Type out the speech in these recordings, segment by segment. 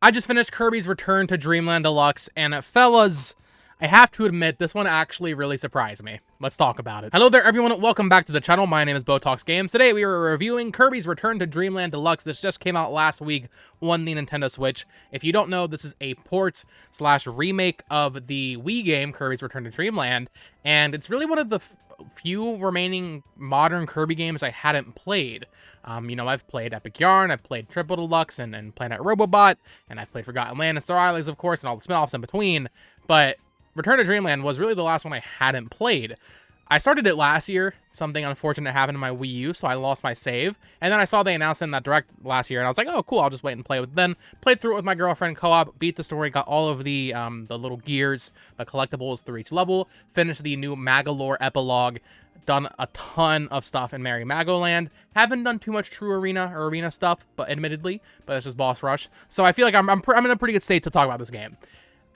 I just finished Kirby's Return to Dreamland Deluxe, and fellas, I have to admit, this one actually really surprised me. Let's talk about it. Hello there, everyone. Welcome back to the channel. My name is Botox Games. Today, we are reviewing Kirby's Return to Dreamland Deluxe. This just came out last week on the Nintendo Switch. If you don't know, this is a port/remake of the Wii game, Kirby's Return to Dreamland, and it's really one of the few remaining modern Kirby games I hadn't played. I've played Epic Yarn, I've played Triple Deluxe, and Planet Robobot, and I've played Forgotten Land and Star Islands, of course, and all the spin-offs in between, but Return to Dreamland was really the last one I hadn't played. I started it last year. Something unfortunate happened to my Wii U, so I lost my save. And then I saw they announced in that Direct last year, and I was like, oh, cool, I'll just wait and play with it. Then played through it with my girlfriend co-op, beat the story, got all of the little gears, the collectibles through each level, finished the new Magolor Epilogue, done a ton of stuff in Merry Magoland. Haven't done too much true arena stuff, but admittedly, but it's just boss rush. So I feel like I'm in a pretty good state to talk about this game.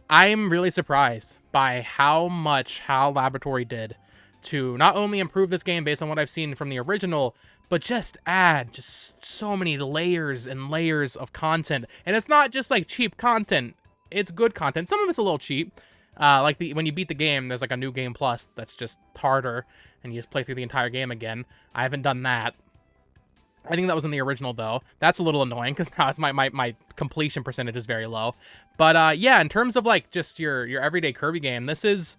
I'm really surprised by how much HAL Laboratory did to not only improve this game based on what I've seen from the original, but just add just so many layers and layers of content. And it's not just like cheap content, it's good content. Some of it's a little cheap. When you beat the game, there's like a new game plus that's just harder, and you just play through the entire game again. I haven't done that. I think that was in the original, though. That's a little annoying, because now my completion percentage is very low. But, yeah, in terms of, like, just your everyday Kirby game, this is...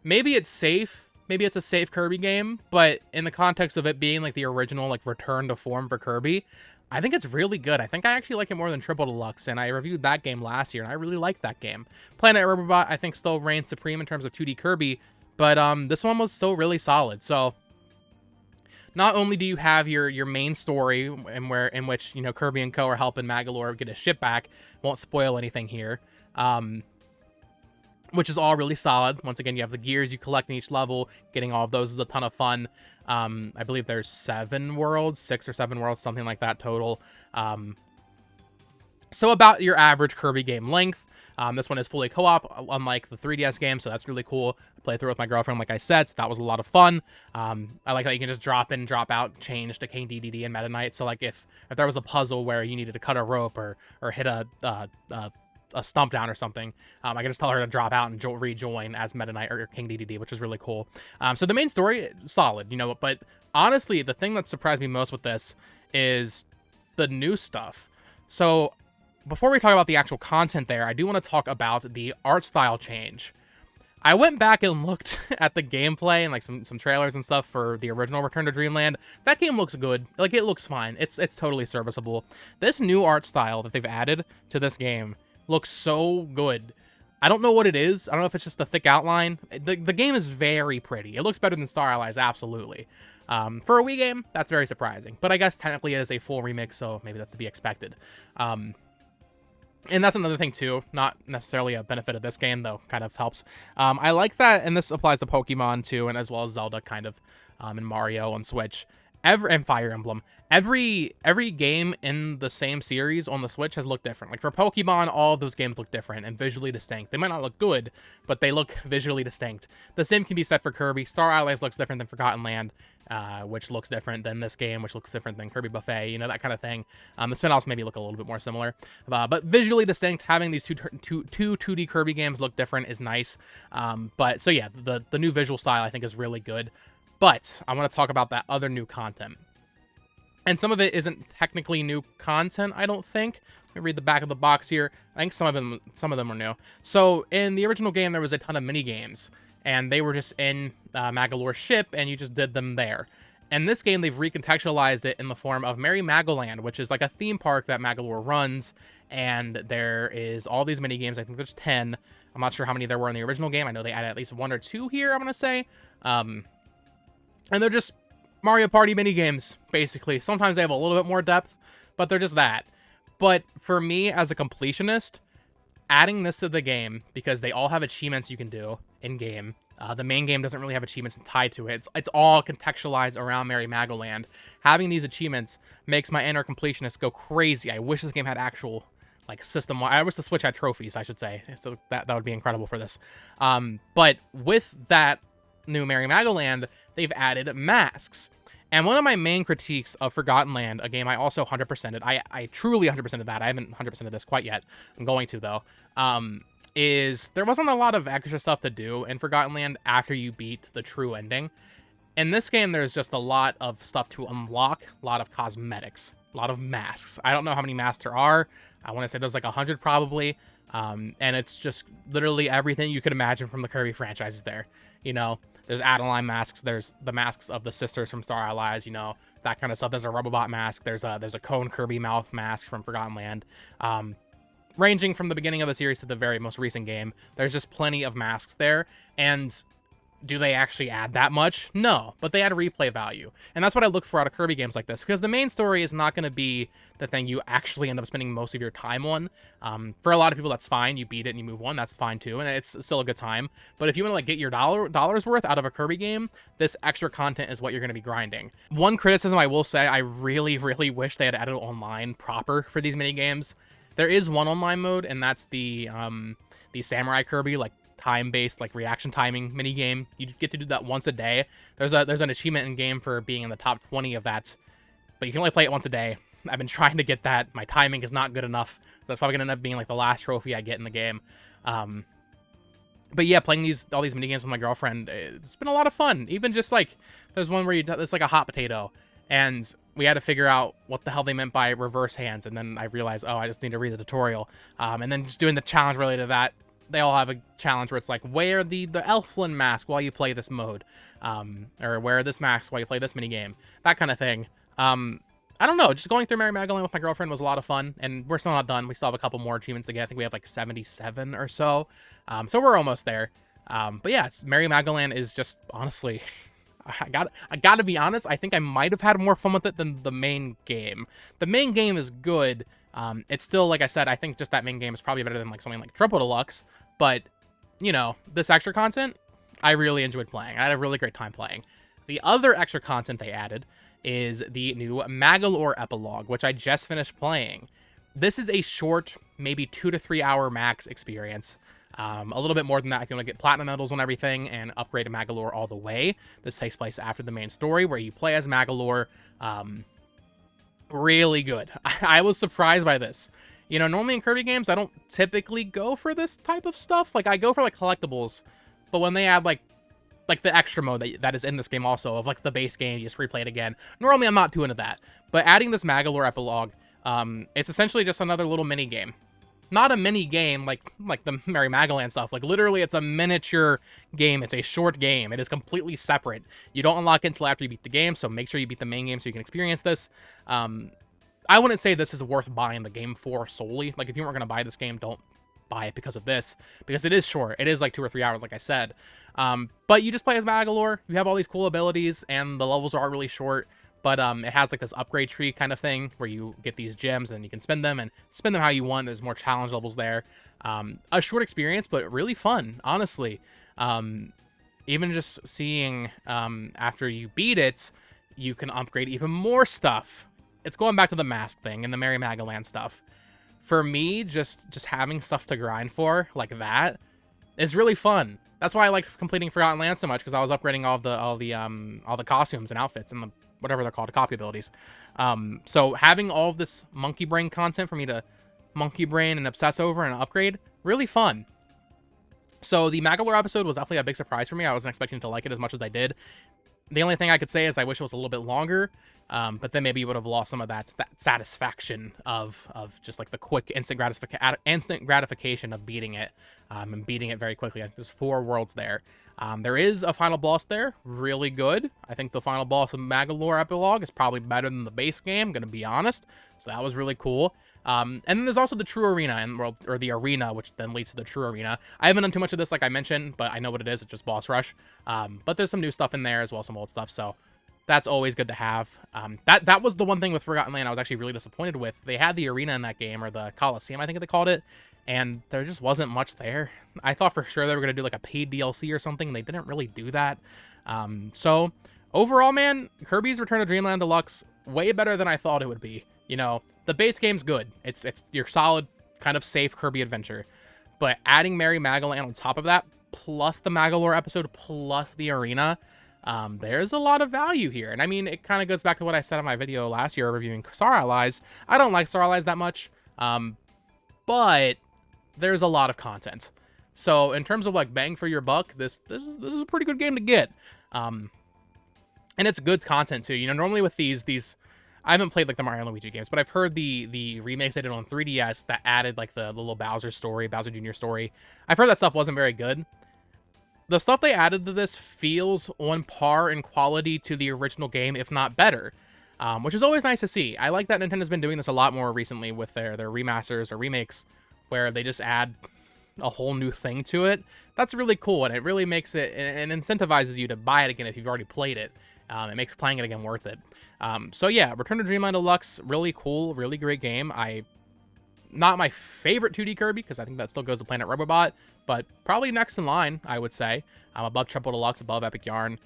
Maybe it's safe. Maybe it's a safe Kirby game, but in the context of it being, like, the original, like, return to form for Kirby, I think it's really good. I think I actually like it more than Triple Deluxe, and I reviewed that game last year, and I really liked that game. Planet Robobot, I think, still reigns supreme in terms of 2D Kirby, but this one was still really solid, so... Not only do you have your main story in which Kirby and Co are helping Magolor get his ship back, won't spoil anything here, which is all really solid. Once again, you have the gears you collect in each level. Getting all of those is a ton of fun. I believe there's 7 worlds, 6 or 7 worlds, something like that total. So about your average Kirby game length. This one is fully co-op, unlike the 3DS game, so that's really cool. I played through with my girlfriend, like I said, so that was a lot of fun. I like that you can just drop in, drop out, change to King DDD and Meta Knight. So like if there was a puzzle where you needed to cut a rope or hit a stump down or something, I can just tell her to drop out and rejoin as Meta Knight or King DDD, which is really cool. So the main story, solid, but honestly, the thing that surprised me most with this is the new stuff. So before we talk about the actual content there, I do want to talk about the art style change. I went back and looked at the gameplay and like some trailers and stuff for the original Return to Dreamland. That game looks good. Like, it looks fine. It's totally serviceable. This new art style that they've added to this game looks so good. I don't know what it is. I don't know if it's just the thick outline. The game is very pretty. It looks better than Star Allies, absolutely. For a Wii game, that's very surprising. But I guess technically it is a full remix, so maybe that's to be expected. And that's another thing, too. Not necessarily a benefit of this game, though. Kind of helps. I like that, and this applies to Pokemon, too, and as well as Zelda, kind of, and Mario on Switch. And Fire Emblem. Every game in the same series on the Switch has looked different. Like, for Pokemon, all of those games look different and visually distinct. They might not look good, but they look visually distinct. The same can be said for Kirby. Star Allies looks different than Forgotten Land, which looks different than this game, which looks different than Kirby Buffet, that kind of thing. The spin-offs maybe look a little bit more similar. But visually distinct, having these two 2D Kirby games look different is nice. So yeah, the new visual style, I think, is really good. But I want to talk about that other new content. And some of it isn't technically new content, I don't think. Let me read the back of the box here. I think some of them are new. So in the original game, there was a ton of mini games, and they were just in Magolor's ship, and you just did them there. In this game, they've recontextualized it in the form of Merry Magoland, which is like a theme park that Magolor runs, and there is all these mini games. I think there's 10. I'm not sure how many there were in the original game. I know they added at least 1 or 2 here, I'm going to say. And they're just Mario Party minigames, basically. Sometimes they have a little bit more depth, but they're just that. But for me, as a completionist, adding this to the game, because they all have achievements you can do in-game. The main game doesn't really have achievements tied to it. It's all contextualized around Merry Magoland. Having these achievements makes my inner completionist go crazy. I wish this game had actual, like, system. I wish the Switch had trophies, I should say. So that would be incredible for this. But with that new Merry Magoland, they've added masks. And one of my main critiques of Forgotten Land, a game I also 100%ed, I truly 100%ed that. I haven't 100%ed this quite yet. I'm going to, though. Is there wasn't a lot of extra stuff to do in Forgotten Land after you beat the true ending. In this game, there's just a lot of stuff to unlock, a lot of cosmetics, a lot of masks. I don't know how many masks there are. I want to say there's like 100 probably. And it's just literally everything you could imagine from the Kirby franchises there. You know, there's Adeline masks, there's the masks of the sisters from Star Allies, you know, that kind of stuff. There's a Robobot mask, there's a Cone Kirby mouth mask from Forgotten Land. Ranging from the beginning of the series to the very most recent game, there's just plenty of masks there, and do they actually add that much? No, but they add replay value. And that's what I look for out of Kirby games like this, because the main story is not going to be the thing you actually end up spending most of your time on. For a lot of people, that's fine. You beat it and you move on, that's fine too, and it's still a good time. But if you want to like get your dollars worth out of a Kirby game, this extra content is what you're going to be grinding. One criticism I will say, I really, really wish they had added online proper for these mini games. There is one online mode, and that's the Samurai Kirby, like, time-based, like, reaction timing mini game. You get to do that once a day. There's an achievement in game for being in the top 20 of that, but you can only play it once a day. I've been trying to get that. My timing is not good enough, so that's probably gonna end up being like the last trophy I get in the game. But yeah, playing all these mini games with my girlfriend, it's been a lot of fun. Even just like there's one where it's like a hot potato, and we had to figure out what the hell they meant by reverse hands, and then I realized, oh, I just need to read the tutorial. And then just doing the challenge related to that. They all have a challenge where it's like, wear the Elflin mask while you play this mode. Or wear this mask while you play this minigame. That kind of thing. I don't know, just going through Mary Magoland with my girlfriend was a lot of fun, and we're still not done. We still have a couple more achievements to get. I think we have like 77 or so. So we're almost there. But yeah, Mary Magoland is just, honestly, I gotta be honest, I think I might have had more fun with it than the main game. The main game is good. It's still, like I said, I think just that main game is probably better than like something like Triple Deluxe, but, you know, this extra content, I really enjoyed playing. I had a really great time playing. The other extra content they added is the new Magolor Epilogue, which I just finished playing. This is a short, maybe 2 to 3 hour max experience. A little bit more than that if you want to get platinum medals on everything and upgrade to Magolor all the way. This takes place after the main story where you play as Magolor. Really good. I was surprised by this. You know, normally in Kirby games, I don't typically go for this type of stuff. Like, I go for, like, collectibles. But when they add, like the extra mode that is in this game also, of, like, the base game, you just replay it again. Normally, I'm not too into that. But adding this Magolor Epilogue, it's essentially just another little mini-game. Not a mini-game like the Mary Magoland stuff. Like, literally, it's a miniature game. It's a short game. It is completely separate. You don't unlock it until after you beat the game, so make sure you beat the main game so you can experience this. I wouldn't say this is worth buying the game for solely. Like, if you weren't going to buy this game, don't buy it because of this. Because it is short. It is like 2 or 3 hours, like I said. But you just play as Magolor. You have all these cool abilities, and the levels are really short. But it has like this upgrade tree kind of thing where you get these gems and you can spend them how you want. There's more challenge levels there. A short experience, but really fun, honestly. Even just seeing after you beat it, you can upgrade even more stuff. It's going back to the mask thing and the Mary Magoland stuff. For me, just having stuff to grind for like that is really fun. That's why I like completing Forgotten Land so much, because I was upgrading all the costumes and outfits and the whatever they're called, copy abilities. So having all of this monkey brain content for me to monkey brain and obsess over and upgrade, really fun. So the Magolor episode was definitely a big surprise for me. I wasn't expecting to like it as much as I did. The only thing I could say is I wish it was a little bit longer, but then maybe you would have lost some of that satisfaction of just like the quick instant gratification of beating it, and beating it very quickly. There's 4 worlds there. There is a final boss there, really good. I think the final boss of Magolor Epilogue is probably better than the base game, gonna be honest. So that was really cool. And then there's also the True Arena, or the Arena, which then leads to the True Arena. I haven't done too much of this, like I mentioned, but I know what it is. It's just boss rush. But there's some new stuff in there as well, some old stuff. So that's always good to have. That was the one thing with Forgotten Land I was actually really disappointed with. They had the Arena in that game, or the Coliseum, I think they called it, and there just wasn't much there. I thought for sure they were going to do like a paid DLC or something, and they didn't really do that. So overall, man, Kirby's Return to Dreamland Deluxe, way better than I thought it would be. You know, the base game's good. It's your solid, kind of safe Kirby adventure. But adding Mary Magoland on top of that, plus the Magolor episode, plus the Arena, there's a lot of value here. And I mean, it kind of goes back to what I said in my video last year reviewing Star Allies. I don't like Star Allies that much, but there's a lot of content. So in terms of like bang for your buck, this is a pretty good game to get. And it's good content too. You know, normally with these I haven't played like the Mario and Luigi games, but I've heard the remakes they did on 3DS that added like the little Bowser story, Bowser Jr. story. I've heard that stuff wasn't very good. The stuff they added to this feels on par in quality to the original game, if not better, which is always nice to see. I like that Nintendo's been doing this a lot more recently with their remasters or remakes, where they just add a whole new thing to it. That's really cool, and it really makes it and incentivizes you to buy it again if you've already played it. It makes playing it again worth it. So yeah, Return to Dreamland Deluxe, really cool, really great game. Not my favorite 2D Kirby, because I think that still goes to Planet Robobot, but probably next in line, I would say. Above Triple Deluxe, above Epic Yarn.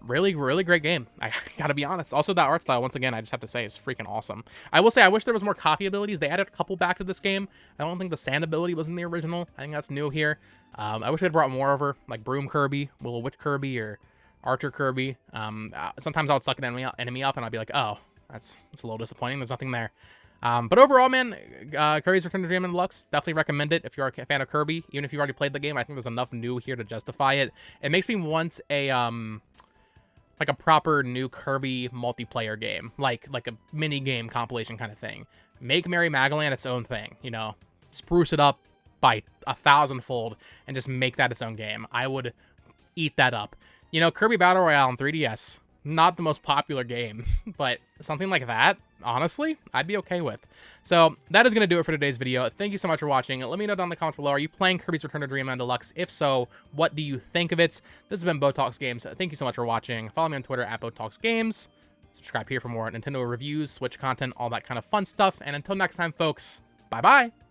Really, really great game. I gotta be honest. Also, that art style, once again, I just have to say, is freaking awesome. I will say, I wish there was more copy abilities. They added a couple back to this game. I don't think the sand ability was in the original. I think that's new here. I wish they had brought more over, like Broom Kirby, Willow Witch Kirby, or Archer Kirby. Sometimes I would suck an enemy up, and I'd be like, oh, that's a little disappointing. There's nothing there. But overall, man, Kirby's Return to Dreamland Deluxe, definitely recommend it if you're a fan of Kirby. Even if you've already played the game, I think there's enough new here to justify it. It makes me want a like a proper new Kirby multiplayer game, like a mini game compilation kind of thing. Make Merry Magoland its own thing, you know, spruce it up by 1,000-fold and just make that its own game. I would eat that up. You know, Kirby Battle Royale on 3DS, not the most popular game, but something like that, honestly, I'd be okay with. So that is going to do it for today's video. Thank you so much for watching. Let me know down in the comments below, are you playing Kirby's Return to Dreamland Deluxe? If so, what do you think of it? This has been Botox Games. Thank you so much for watching. Follow me on Twitter at Botox Games. Subscribe here for more Nintendo reviews, Switch content, all that kind of fun stuff. And until next time, folks, bye-bye.